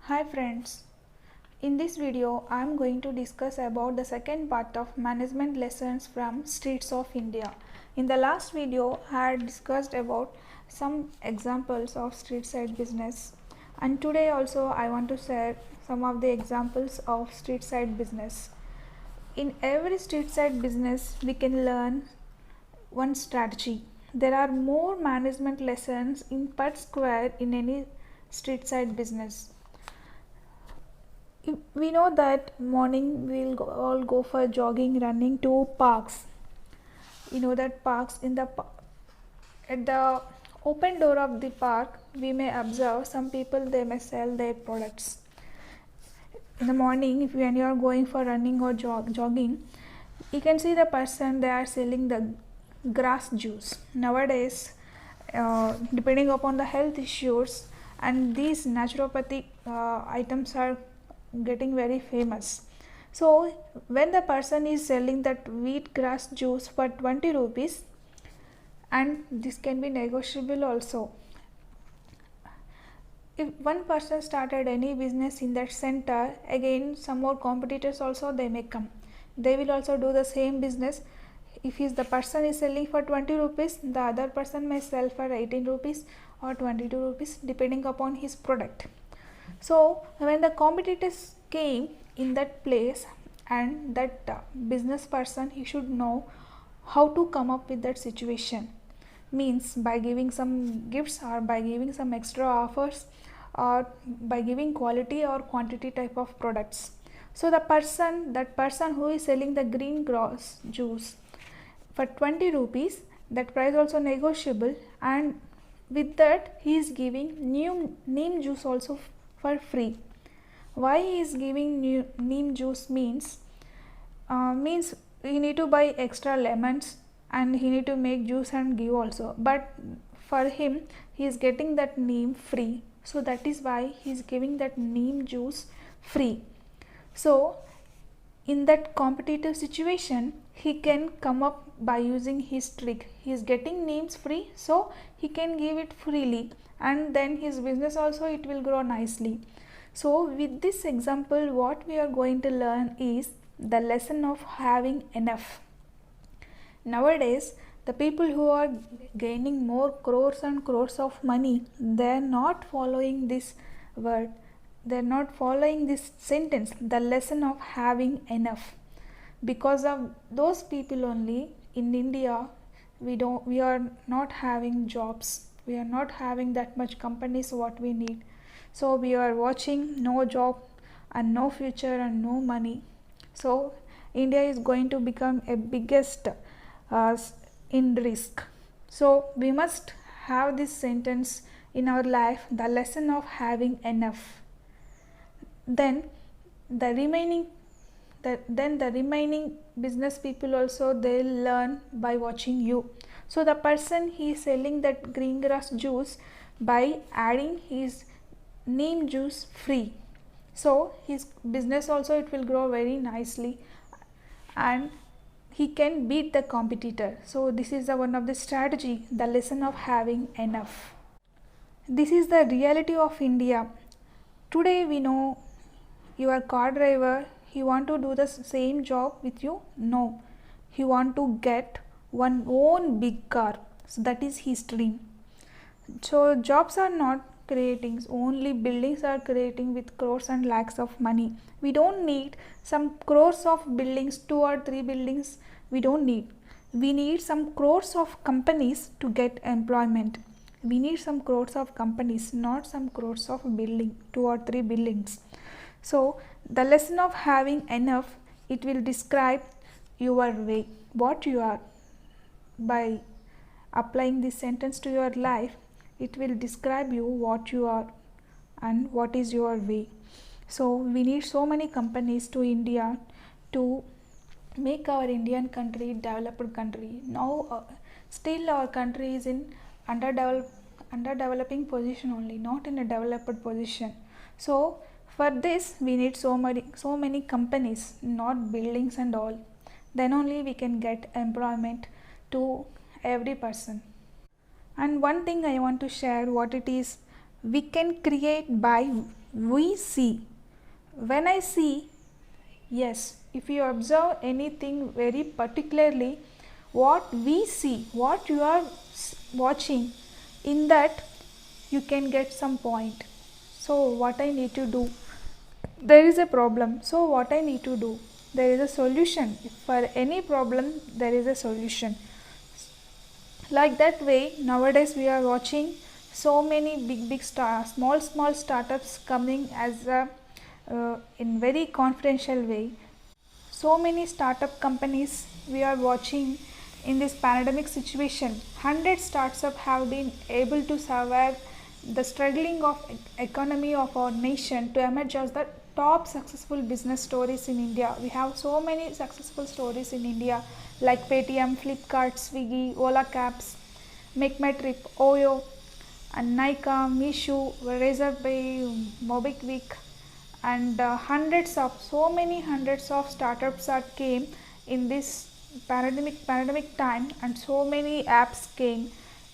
Hi friends, in this video I am going to discuss about the second part of management lessons from Streets of India. In the last video I had discussed about some examples of street side business, and today also I want to share some of the examples of street side business. In every street side business we can learn one strategy. There are more management lessons in per square in any street side business. We know that morning we'll all go for jogging, running to parks. You know that parks at the open door of the park we may observe some people, they may sell their products. In the morning, when you are going for running or jogging, you can see the person, they are selling the grass juice. Nowadays, depending upon the health issues, and these naturopathic items are getting very famous. So when the person is selling that wheat grass juice for 20 rupees, and this can be negotiable also. If one person started any business in that center, again some more competitors also they may come. They will also do the same business. If the person is selling for 20 rupees, the other person may sell for 18 rupees or 22 rupees depending upon his product. So when the competitors came in that place, and that business person, he should know how to come up with that situation. Means by giving some gifts, or by giving some extra offers, or by giving quality or quantity type of products. So that person who is selling the green grass juice for 20 rupees, that price also negotiable, and with that he is giving neem juice also for free. Why he is giving neem juice means he need to buy extra lemons and he need to make juice and give also, but for him he is getting that neem free, so that is why he is giving that neem juice free. So in that competitive situation he can come up by using his trick. He is getting neems free, so he can give it freely, and then his business also it will grow nicely. So with this example, what we are going to learn is the lesson of having enough. Nowadays the people who are gaining more crores and crores of money, they are not following this word, they are not following this sentence, the lesson of having enough. Because of those people only in India we are not having jobs, we are not having that much companies what we need. So we are watching no job and no future and no money. So India is going to become a biggest in risk. So we must have this sentence in our life, the lesson of having enough. Then the remaining business people also, they learn by watching you. So the person he is selling that green grass juice, by adding his neem juice free, so his business also it will grow very nicely, and he can beat the competitor. So this is one of the strategy, the lesson of having enough. This is the reality of India. Today we know your car driver, he want to do the same job with you? No, he want to get one own big car. So that is his dream. So jobs are not creating, only buildings are creating with crores and lakhs of money. We don't need some crores of buildings, 2 or 3 buildings we don't need. We need some crores of companies to get employment. We need some crores of companies, not some crores of building, 2 or 3 buildings. So the lesson of having enough, it will describe your way, what you are. By applying this sentence to your life, it will describe you what you are and what is your way. So we need so many companies to India to make our Indian country developed country. Now still our country is in underdeveloping position only, not in a developed position. So for this we need so many companies, not buildings and all. Then only we can get employment to every person. And one thing I want to share what it is, we can create by we see. When I see, yes, if you observe anything very particularly, what we see, what you are watching, in that you can get some point. So what I need to do? There is a problem. So what I need to do? There is a solution. For any problem, there is a solution. Like that way, nowadays we are watching so many big small startups coming as a in very confidential way. So many startup companies we are watching in this pandemic situation. 100 startups have been able to survive the struggling of economy of our nation to emerge as the top successful business stories in India. We have so many successful stories in India like Paytm, Flipkart, Swiggy, Ola Cabs, Make My Trip, Oyo, and Nika, Mishu, Razorpay, Mobikwik, and hundreds of startups are came in this pandemic time, and so many apps came,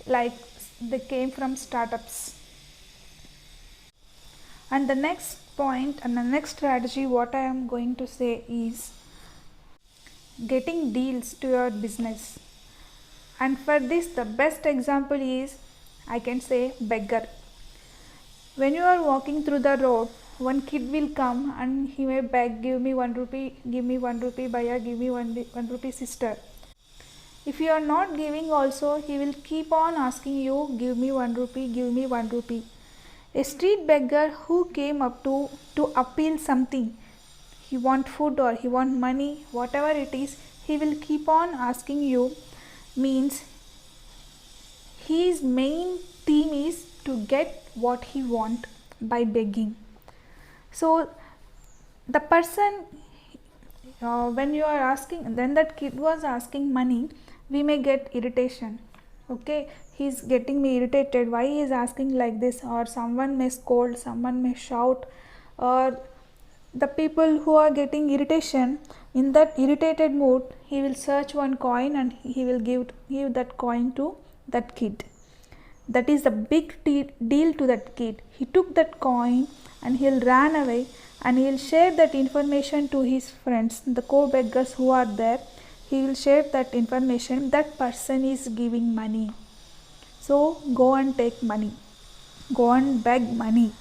like they came from startups. And the next point and the next strategy what I am going to say is getting deals to your business. And for this the best example is, I can say, beggar. When you are walking through the road, one kid will come and he may beg, give me 1 rupee, give me 1 rupee, bhaiya, give me 1 rupee, sister. If you are not giving also, he will keep on asking you, give me 1 rupee, give me 1 rupee. A street beggar who came up to appeal something, he want food or he want money, whatever it is, he will keep on asking you, means his main theme is to get what he want by begging. So the person, when you are asking, then that kid was asking money, we may get irritation. Okay, he's getting me irritated, why he is asking like this, or someone may scold, someone may shout, or the people who are getting irritation, in that irritated mood he will search one coin and he will give that coin to that kid. That is a big deal to that kid. He took that coin and he'll ran away and he'll share that information to his friends, the co-beggars who are there. He will share that information, that person is giving money, so go and take money, go and beg money.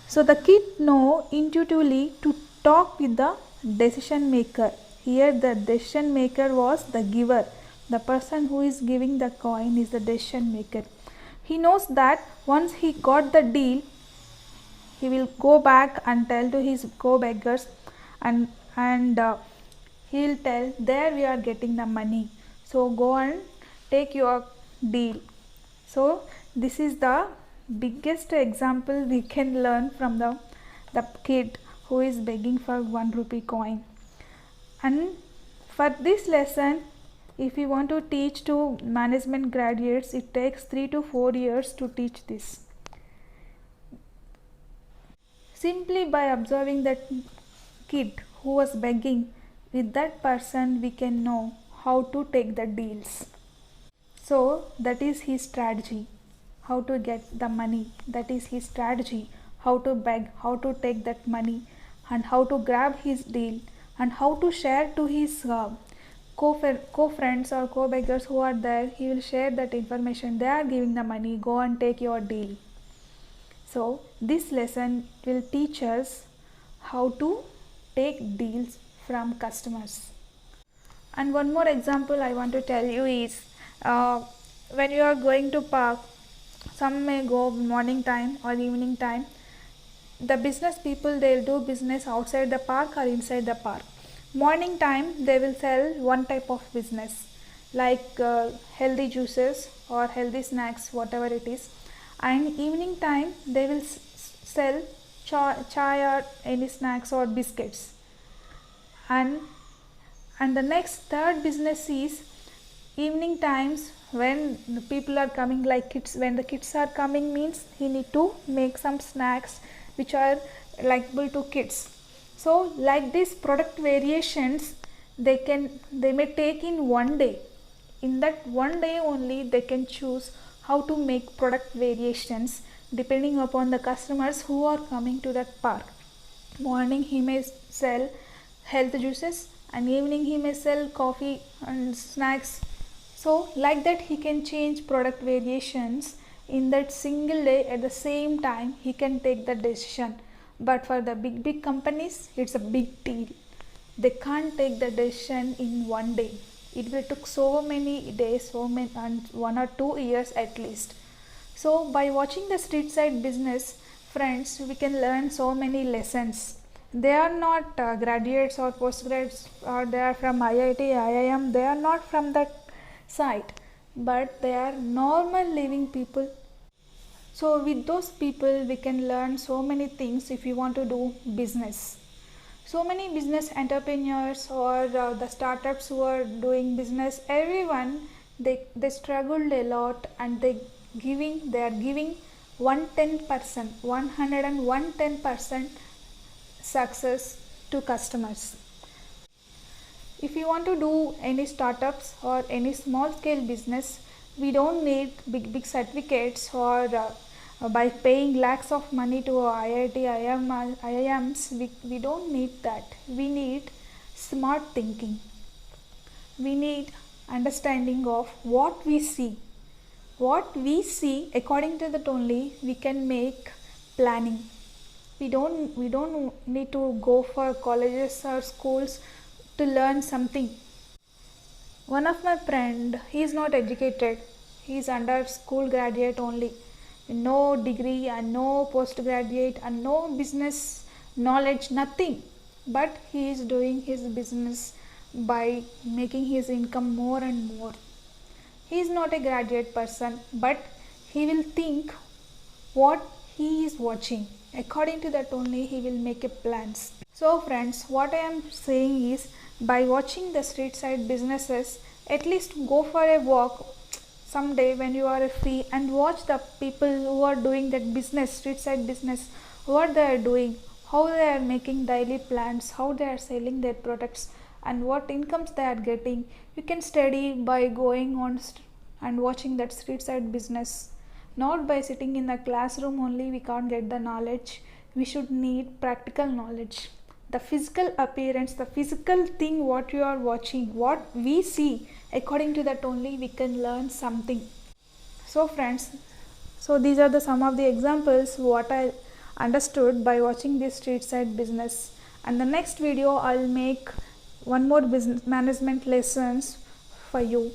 So the kid know intuitively to talk with the decision maker. Here the decision maker was the giver. The person who is giving the coin is the decision maker. He knows that once he got the deal, he will go back and tell to his co-beggars, and he will tell, there we are getting the money, so go and take your deal. So this is the biggest example we can learn from the kid who is begging for 1 rupee coin. And for this lesson, if you want to teach to management graduates, it takes 3 to 4 years to teach this. Simply by observing that kid who was begging, with that person we can know how to take the deals. So that is his strategy, how to get the money. That is his strategy, how to beg, how to take that money, and how to grab his deal, and how to share to his co-friends or co-beggars who are there. He will share that information, they are giving the money, go and take your deal. So this lesson will teach us how to take deals from customers. And one more example I want to tell you is, when you are going to park, some may go morning time or evening time. The business people, they will do business outside the park or inside the park. Morning time they will sell one type of business, like healthy juices or healthy snacks, whatever it is. And evening time they will sell chai or any snacks or biscuits. And the next third business is evening times, when the people are coming, like kids, when the kids are coming, means he need to make some snacks which are likable to kids. So like these product variations, they may take in one day. In that one day only they can choose how to make product variations depending upon the customers who are coming to that park. Morning he may sell health juices and evening he may sell coffee and snacks. So like that he can change product variations in that single day. At the same time he can take the decision. But for the big companies, it's a big deal. They can't take the decision in one day. It will take so many days, and 1 or 2 years at least. So by watching the street side business, friends, we can learn so many lessons. They are not graduates or postgraduates, or they are from IIT, IIM. They are not from that side, but they are normal living people. So with those people we can learn so many things if you want to do business. So many business entrepreneurs or the startups who are doing business, everyone they struggled a lot, and they are giving 110%, 110% success to customers. If you want to do any startups or any small scale business, we don't need big certificates, or by paying lakhs of money to IIT, IIMs, we don't need that. We need smart thinking. We need understanding of what we see. What we see, according to that only we can make planning. We don't need to go for colleges or schools to learn something. One of my friend, he is not educated. He is under school graduate only. No degree and no postgraduate and no business knowledge, nothing. But he is doing his business by making his income more and more. He is not a graduate person, but he will think what he is watching. According to that only he will make a plans. So friends, what I am saying is, by watching the street side businesses, at least go for a walk someday when you are free and watch the people who are doing that business, street side business, what they are doing, how they are making daily plans, how they are selling their products, and what incomes they are getting. You can study by going on and watching that street side business. Not by sitting in the classroom only we can't get the knowledge. We should need practical knowledge. The physical appearance, the physical thing what you are watching, what we see, according to that only we can learn something. So friends, so these are the some of the examples what I understood by watching this street side business. And the next video I'll make one more business management lessons for you.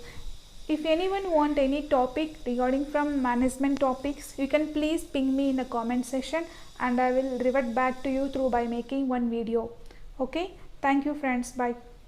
If anyone want any topic regarding from management topics, you can please ping me in the comment section and I will revert back to you through by making one video. Okay, thank you friends, bye.